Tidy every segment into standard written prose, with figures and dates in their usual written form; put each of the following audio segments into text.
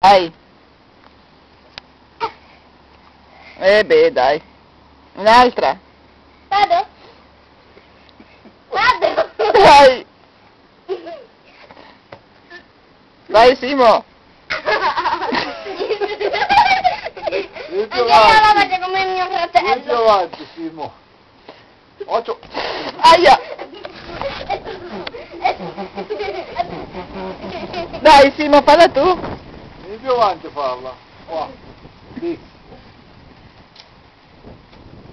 Dai. Beh, dai. Un'altra. Vado? Vado! Dai. Vai, Simo. Anche io la faccio come mio Vieni fratello. più avanti, Simo. Occhio. Aia. Dai, Simo, falla tu. Vieni più avanti a farla. Qua. Lì.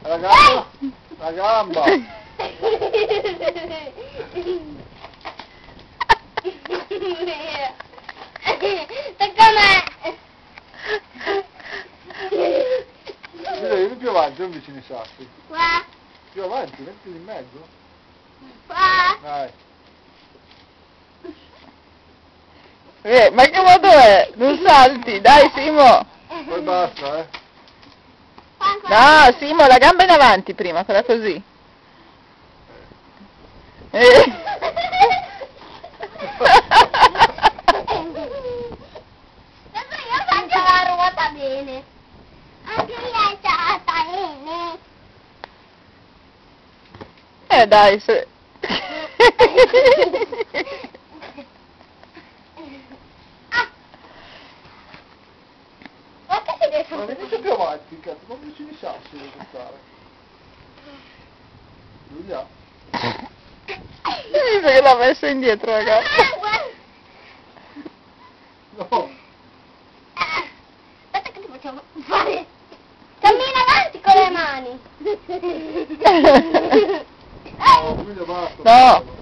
La gamba. La gamba. Tocca a me. Vieni più avanti, non vicino ai sassi. Qua, Più avanti, mettili in mezzo. qua. Dai. Ma che modo è? Non salti, dai, Simo. Poi basta, eh. Qua ancora. No, Simo, la gamba in avanti prima, quella così. Adesso io faccio la ruota bene. Anche lei c'ha bene. Dai, se... Ma che si deve Ma fare? vieni più avanti, cazzo, non vicino ai sassi devi stare. Giulia. Perché l'ha messa indietro, ragazzi. No. Aspetta che ti facciamo fare. Cammina avanti con le mani. No, Giulia basta. No.